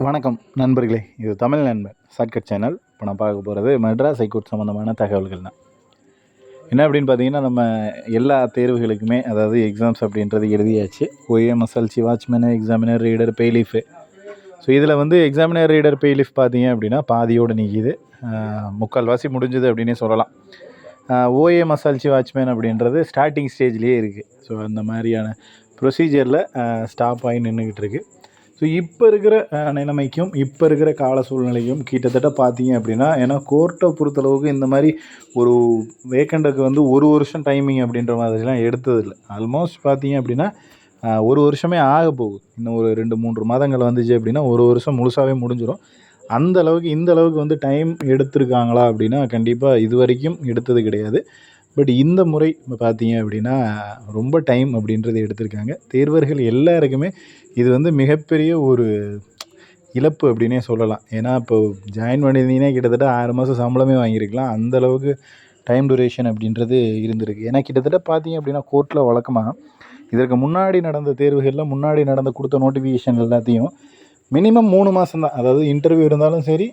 வணக்கம் நண்பர்களே, இது தமிழ் நண்பன் ஷார்ட்கட் சேனல். இப்போ நான் பார்க்க போகிறது மெட்ராஸ் ஹைகோர்ட் சம்மந்தமான தகவல்கள் தான். என்ன அப்படின்னு பார்த்தீங்கன்னா, நம்ம எல்லா தேர்வுகளுக்குமே அதாவது எக்ஸாம்ஸ் அப்படின்றது எழுதியாச்சு. OAMSLC watchman, examiner, reader, பெய்லீஃபு. So இதில் வந்து எக்ஸாமினர், ரீடர், பெய்லீஃப் பார்த்தீங்க அப்படின்னா பாதியோடு நிற்கிது. முக்கால்வாசி முடிஞ்சுது அப்படின்னே சொல்லலாம். OAMSLC வாட்ச்மேன் அப்படின்றது ஸ்டார்டிங் ஸ்டேஜ்லேயே இருக்குது. ஸோ அந்த மாதிரியான ப்ரொசீஜரில் ஸ்டாப் ஆகி நின்றுக்கிட்டு இருக்குது. ஸோ இப்போ இருக்கிற நிலைமைக்கும் இப்போ இருக்கிற கால சூழ்நிலைக்கும் கிட்டத்தட்ட பார்த்தீங்க அப்படின்னா, ஏன்னா கோர்ட்டை பொறுத்தளவுக்கு இந்த மாதிரி ஒரு வேக்கண்ட்டுக்கு வந்து ஒரு வருஷம் டைமிங் அப்படின்ற மாதிரிலாம் எடுத்ததில்லை. ஆல்மோஸ்ட் பார்த்தீங்க அப்படின்னா ஒரு வருஷமே ஆக போகுது. இன்னும் ஒரு 2-3 மாதங்கள் வந்துச்சு அப்படின்னா ஒரு வருஷம் முழுசாகவே முடிஞ்சிடும். அந்த அளவுக்கு இந்த அளவுக்கு வந்து டைம் எடுத்திருக்காங்களா அப்படின்னா கண்டிப்பாக இது வரைக்கும் எடுத்தது கிடையாது. பட் இந்த முறை பார்த்தீங்க அப்படின்னா ரொம்ப டைம் அப்படின்றது எடுத்திருக்காங்க. தேர்வர்கள் எல்லாருக்குமே இது வந்து மிகப்பெரிய ஒரு இழப்பு அப்படின்னே சொல்லலாம். ஏன்னா இப்போ ஜாயின் பண்ணியிருந்தீங்கன்னா கிட்டத்தட்ட 6 மாதம் சம்பளமே வாங்கியிருக்கலாம். அந்தளவுக்கு டைம் டூரேஷன் அப்படின்றது இருந்திருக்கு. ஏன்னா கிட்டத்தட்ட பார்த்தீங்க அப்படின்னா கோர்ட்டில் வழக்கமாக இதற்கு முன்னாடி நடந்த தேர்வுகளில் முன்னாடி கொடுத்த நோட்டிஃபிகேஷன் எல்லாத்தையும் மினிமம் 3 மாதம் தான். அதாவது இன்டர்வியூ இருந்தாலும் சரி,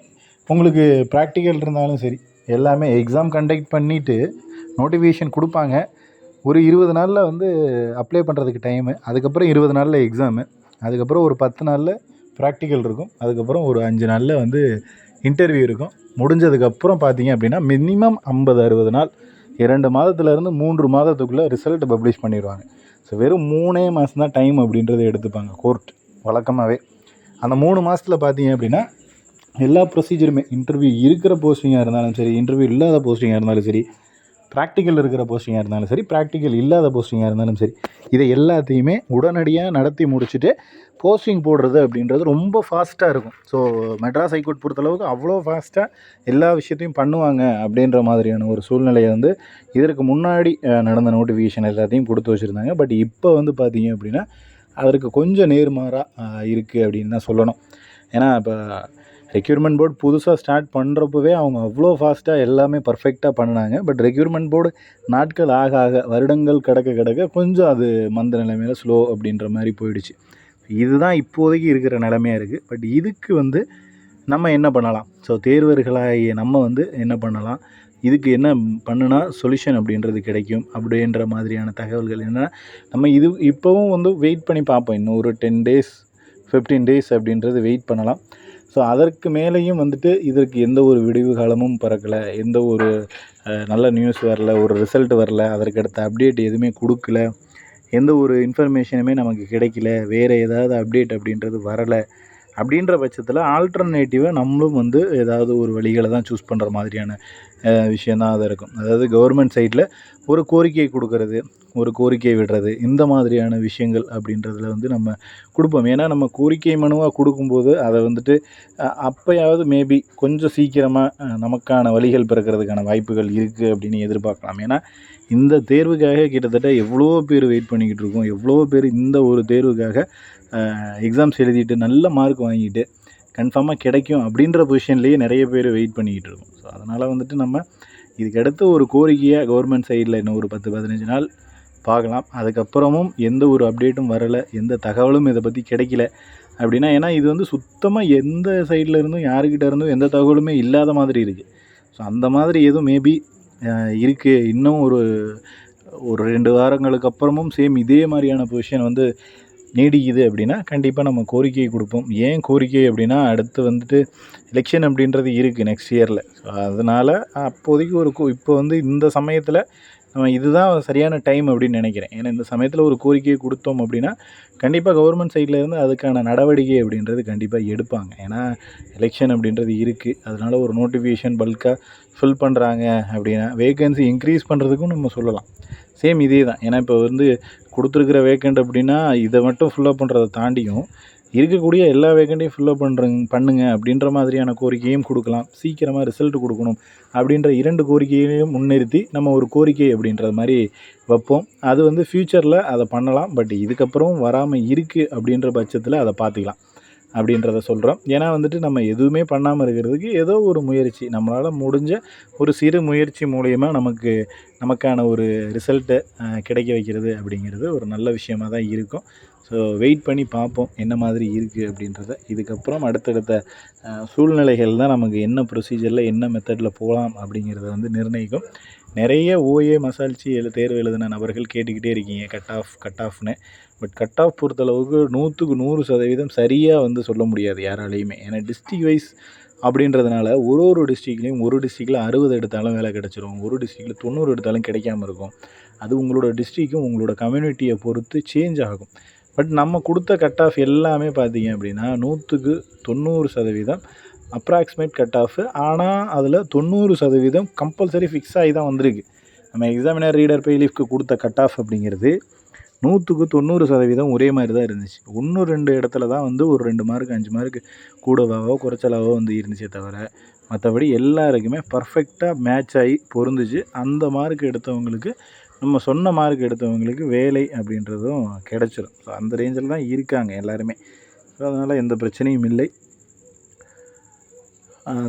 உங்களுக்கு ப்ராக்டிக்கல் இருந்தாலும் சரி, எல்லாமே எக்ஸாம் கண்டக்ட் பண்ணிவிட்டு நோட்டிஃபிகேஷன் கொடுப்பாங்க. ஒரு 20 நாளில் வந்து அப்ளை பண்ணுறதுக்கு டைமு, அதுக்கப்புறம் 20 நாளில் எக்ஸாமு, அதுக்கப்புறம் ஒரு 10 நாளில் ப்ராக்டிக்கல் இருக்கும், அதுக்கப்புறம் ஒரு 5 நாளில் வந்து இன்டர்வியூ இருக்கும். முடிஞ்சதுக்கப்புறம் பார்த்தீங்க அப்படின்னா மினிமம் 50-60 நாள், 2 மாதத்துலேருந்து 3 மாதத்துக்குள்ளே ரிசல்ட் பப்ளிஷ் பண்ணிடுவாங்க. ஸோ வெறும் 3 மாதம் தான் டைம் அப்படின்றத எடுத்துப்பாங்க கோர்ட் வழக்கமாகவே. அந்த 3 மாதத்தில் பார்த்தீங்க அப்படின்னா எல்லா ப்ரொசீஜருமே, இன்டர்வியூ இருக்கிற போஸ்டிங்காக இருந்தாலும் சரி, இன்டர்வியூ இல்லாத போஸ்டிங்காக இருந்தாலும் சரி, ப்ராக்டிக்கல் இருக்கிற போஸ்டிங்காக இருந்தாலும் சரி, ப்ராக்டிக்கல் இல்லாத போஸ்டிங்காக இருந்தாலும் சரி, இதை எல்லாத்தையுமே உடனடியாக நடத்தி முடிச்சுட்டு போஸ்டிங் போடுறது அப்படின்றது ரொம்ப ஃபாஸ்ட்டாக இருக்கும். ஸோ மெட்ராஸ் ஹைகோர்ட் பொறுத்தளவுக்கு அவ்வளோ ஃபாஸ்ட்டாக எல்லா விஷயத்தையும் பண்ணுவாங்க அப்படின்ற மாதிரியான ஒரு சூழ்நிலையை வந்து இதற்கு முன்னாடி நடந்த நோட்டிஃபிகேஷன் எல்லாத்தையும் கொடுத்து வச்சுருந்தாங்க. பட் இப்போ வந்து பார்த்தீங்க அப்படின்னா அதற்கு கொஞ்சம் நேர்மாறாக இருக்குது அப்படின்னு தான் சொல்லணும். ஏன்னா இப்போ ரெக்யூர்மெண்ட் போர்டு புதுசாக ஸ்டார்ட் பண்ணுறப்பவே அவங்க அவ்வளோ ஃபாஸ்ட்டாக எல்லாமே பர்ஃபெக்டாக பண்ணினாங்க. பட் ரெக்யூர்மெண்ட் போர்டு நாட்கள் ஆக ஆக வருடங்கள் கடக்க கொஞ்சம் அது மந்த நிலைமையில் ஸ்லோ அப்படின்ற மாதிரி போயிடுச்சு. இதுதான் இப்போதைக்கு இருக்கிற நிலைமையாக இருக்குது. பட் இதுக்கு வந்து நம்ம என்ன பண்ணலாம்? ஸோ தேர்வர்களாகிய நம்ம வந்து என்ன பண்ணலாம்? இதுக்கு என்ன பண்ணுனா சொல்யூஷன் அப்படின்றது கிடைக்கும் அப்படின்ற மாதிரியான தகவல்கள் என்னென்னா, நம்ம இப்போவும் வந்து வெயிட் பண்ணி பார்ப்போம். இன்னும் ஒரு 10 டேஸ் 15 டேஸ் அப்படின்றது வெயிட் பண்ணலாம். ஸோ அதற்கு மேலேயும் வந்துட்டு இதற்கு எந்த ஒரு விடிவு காலமும் பிறக்கலை, எந்த ஒரு நல்ல நியூஸ் வரல, ஒரு ரிசல்ட் வரல, அதற்கடுத்த அப்டேட் எதுவுமே கொடுக்கல, எந்த ஒரு இன்ஃபர்மேஷனுமே நமக்கு கிடைக்கல, வேறு ஏதாவது அப்டேட் அப்படின்றது வரலை அப்படின்ற பட்சத்தில் ஆல்டர்னேட்டிவாக நம்மளும் வந்து ஏதாவது ஒரு வழிகளை தான் சூஸ் பண்ணுற மாதிரியான விஷயந்தான் அது இருக்கும். அதாவது கவர்மெண்ட் சைடில் ஒரு கோரிக்கை கொடுக்கறது, ஒரு கோரிக்கை விடுறது, இந்த மாதிரியான விஷயங்கள் அப்படின்றதில் வந்து நம்ம கொடுப்போம். ஏன்னா நம்ம கோரிக்கை மனுவாக கொடுக்கும்போது அதை வந்துட்டு அப்போயாவது மேபி கொஞ்சம் சீக்கிரமாக நமக்கான வழிகள் பிறக்கிறதுக்கான வாய்ப்புகள் இருக்குது அப்படின்னு எதிர்பார்க்கலாம். ஏன்னா இந்த தேர்வுக்காக கிட்டத்தட்ட எவ்வளோ பேர் வெயிட் பண்ணிக்கிட்டு இருக்கோம், எவ்வளோ பேர் இந்த ஒரு தேர்வுக்காக எக்ஸாம்ஸ் எழுதிட்டு நல்ல மார்க் வாங்கிட்டு கன்ஃபார்மாக கிடைக்கும் அப்படின்ற பொசிஷன்லேயே நிறைய பேர் வெயிட் பண்ணிக்கிட்டு இருக்கோம். ஸோ அதனால் வந்துட்டு நம்ம இதுக்கடுத்து ஒரு கோரிக்கையாக கவர்மெண்ட் சைடில் இன்னும் ஒரு 10-15 நாள் பார்க்கலாம். அதுக்கப்புறமும் எந்த ஒரு அப்டேட்டும் வரலை, எந்த தகவலும் இதை பற்றி கிடைக்கல அப்படின்னா, ஏன்னா இது வந்து சுத்தமாக எந்த சைடில் இருந்தும் யாருக்கிட்ட இருந்தும் எந்த தகவலுமே இல்லாத மாதிரி இருக்குது. ஸோ அந்த மாதிரி எதுவும் மேபி இருக்குது. இன்னும் ஒரு 2 வாரங்களுக்கு அப்புறமும் சேம் இதே மாதிரியான பொசிஷன் வந்து நீடிக்குது அப்படின்னா கண்டிப்பாக நம்ம கோரிக்கை கொடுப்போம். ஏன் கோரிக்கை அப்படின்னா, அடுத்து வந்துட்டு எலெக்ஷன் அப்படின்றது இருக்குது நெக்ஸ்ட் இயரில். ஸோ அதனால் அப்போதைக்கு இப்போ வந்து இந்த சமயத்தில் நம்ம இதுதான் சரியான டைம் அப்படின்னு நினைக்கிறேன். ஏன்னா இந்த சமயத்தில் ஒரு கோரிக்கையை கொடுத்தோம் அப்படின்னா கண்டிப்பாக கவர்மெண்ட் சைடில் இருந்து அதுக்கான நடவடிக்கை அப்படின்றது கண்டிப்பாக எடுப்பாங்க. ஏன்னா எலெக்ஷன் அப்படின்றது இருக்குது. அதனால் ஒரு நோட்டிஃபிகேஷன் பல்காக ஃபில் பண்ணுறாங்க அப்படின்னா வேகன்சி இன்க்ரீஸ் பண்ணுறதுக்கும் நம்ம சொல்லலாம். சேம் இதே தான். ஏன்னா இப்போ வந்து கொடுத்துருக்குற வேக்கண்ட் அப்படின்னா இதை மட்டும் ஃபில்லப் பண்ணுறதை தாண்டியும் இருக்கக்கூடிய எல்லா வேக்கண்ட்டையும் ஃபில்லப் பண்ணுங்க அப்படின்ற மாதிரியான கோரிக்கையும் கொடுக்கலாம். சீக்கிரமாக ரிசல்ட் கொடுக்கணும் அப்படின்ற 2 கோரிக்கையையும் முன்னிறுத்தி நம்ம ஒரு கோரிக்கை அப்படின்ற மாதிரி வைப்போம். அது வந்து ஃப்யூச்சரில் அதை பண்ணலாம். பட் இதுக்கப்புறம் வராமல் இருக்குது அப்படின்ற பட்சத்தில் அதை பார்த்துக்கலாம் அப்படின்றத சொல்கிறோம். ஏன்னா வந்துட்டு நம்ம எதுவுமே பண்ணாமல் இருக்கிறதுக்கு ஏதோ ஒரு முயற்சி, நம்மளால் முடிஞ்ச ஒரு சிறு முயற்சி மூலயமா நமக்கான ஒரு ரிசல்ட்டை கிடைக்க வைக்கிறது அப்படிங்கிறது ஒரு நல்ல விஷயமாக தான் இருக்கும். ஸோ வெயிட் பண்ணி பார்ப்போம் என்ன மாதிரி இருக்குது அப்படின்றத. இதுக்கப்புறம் அடுத்தடுத்த சூழ்நிலைகள் தான் நமக்கு என்ன ப்ரொசீஜரில் என்ன மெத்தடில் போகலாம் அப்படிங்கிறத வந்து நிர்ணயிக்கும். நிறைய ஓஏ மசால்ச்சி தேர்வு எழுதின நபர்கள் கேட்டுக்கிட்டே இருக்கீங்க கட் ஆஃப்னு. பட் கட் ஆஃப் பொறுத்தளவுக்கு 100க்கு 100% சரியாக வந்து சொல்ல முடியாது யாராலையுமே. ஏன்னா டிஸ்ட்ரிக் வைஸ் அப்படின்றதுனால ஒரு டிஸ்ட்ரிக்ட்லேயும் ஒரு டிஸ்ட்ரிக்டில் 60 எடுத்தாலும் வேலை கிடச்சிரும், ஒரு டிஸ்ட்ரிக்டில் 90 எடுத்தாலும் கிடைக்காம இருக்கும். அது உங்களோட டிஸ்ட்ரிக்கும் உங்களோட கம்யூனிட்டியை பொறுத்து சேஞ்ச் ஆகும். பட் நம்ம கொடுத்த கட் ஆஃப் எல்லாமே பார்த்தீங்க அப்படின்னா 100க்கு 90% அப்ராக்சிமேட் கட் ஆஃபு. ஆனால் அதில் 90% கம்பல்சரி ஃபிக்ஸ் ஆகி தான் வந்திருக்கு. நம்ம எக்ஸாமினர் ரீடர் பெய்லீஃப்க்கு கொடுத்த கட் ஆஃப் அப்படிங்கிறது 100க்கு 90% ஒரே மாதிரி தான் இருந்துச்சு. 1-2 இடத்துல தான் வந்து ஒரு 2 மார்க் 5 மார்க் கூடவாவோ குறைச்சலாவோ வந்து இருந்துச்சே தவிர மற்றபடி எல்லாருக்குமே பர்ஃபெக்டாக மேட்ச் ஆகி பொருந்துச்சு. அந்த மார்க் எடுத்தவங்களுக்கு நம்ம சொன்ன மார்க் எடுத்தவங்களுக்கு வேலை அப்படின்றதும் கிடச்சிரும். ஸோ அந்த ரேஞ்சில் தான் இருக்காங்க எல்லாருமே. ஸோ அதனால் எந்த பிரச்சனையும் இல்லை.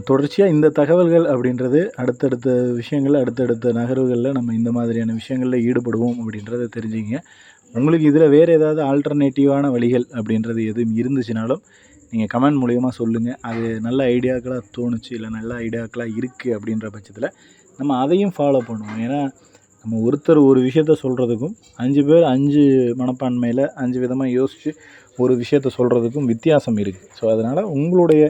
தொடர்ச்சியாக இந்த தகவல்கள் அப்படின்றது அடுத்தடுத்த விஷயங்கள் அடுத்தடுத்த நகர்வுகளில் நம்ம இந்த மாதிரியான விஷயங்களில் ஈடுபடுவோம் அப்படின்றத தெரிஞ்சுங்க. உங்களுக்கு இதில் வேறு ஏதாவது ஆல்டர்னேட்டிவான வழிகள் அப்படின்றது எதுவும் இருந்துச்சுனாலும் நீங்கள் கமெண்ட் மூலிமா சொல்லுங்கள். அது நல்ல ஐடியாக்களாக தோணுச்சு இல்லை நல்ல ஐடியாக்களாக இருக்குது அப்படின்ற பட்சத்தில் நம்ம அதையும் ஃபாலோ பண்ணுவோம். ஏன்னா நம்ம ஒருத்தர் ஒரு விஷயத்த சொல்கிறதுக்கும் 5 பேர் 5 மனப்பான்மையில் 5 விதமாக யோசித்து ஒரு விஷயத்த சொல்கிறதுக்கும் வித்தியாசம் இருக்குது. ஸோ அதனால் உங்களுடைய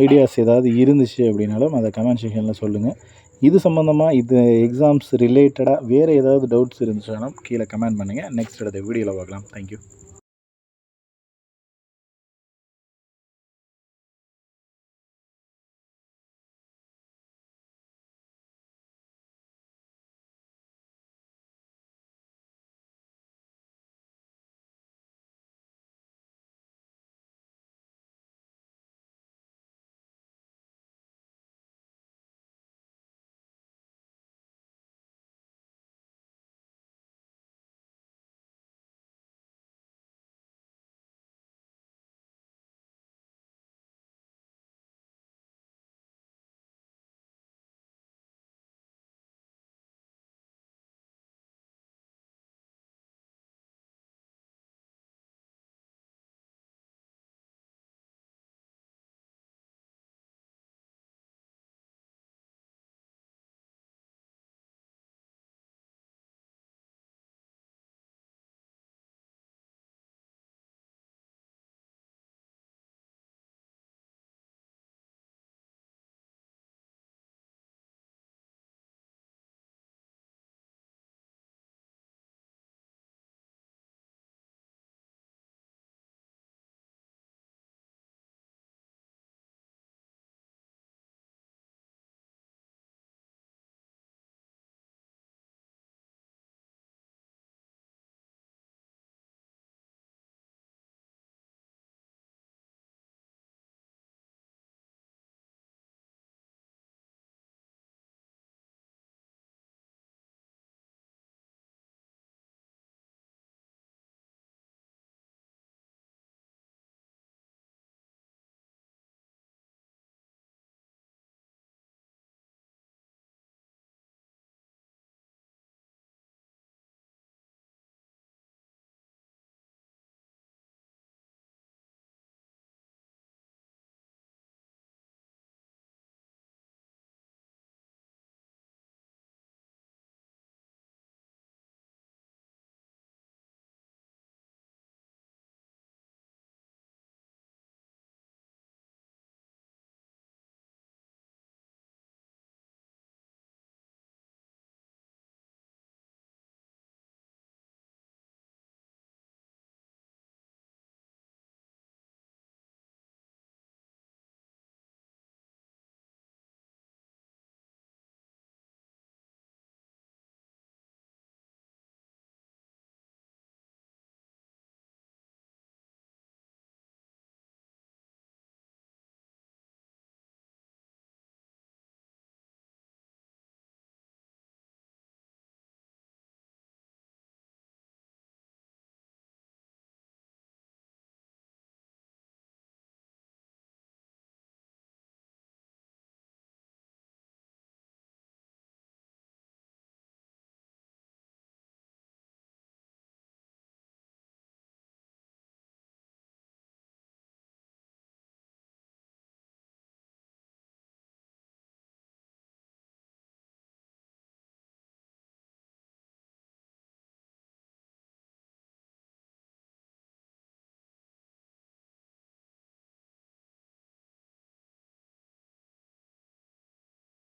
ஐடியாஸ் ஏதாவது இருந்துச்சு அப்படின்னாலும் அதை கமெண்ட் செக்ஷனில் சொல்லுங்கள். இது சம்மந்தமாக இது எக்ஸாம்ஸ் ரிலேட்டடாக வேறு ஏதாவது டவுட்ஸ் இருந்துச்சுன்னா கீழே கமெண்ட் பண்ணுங்கள். நெக்ஸ்ட் அடுத்த வீடியோவில் பார்க்கலாம். தேங்க்யூ.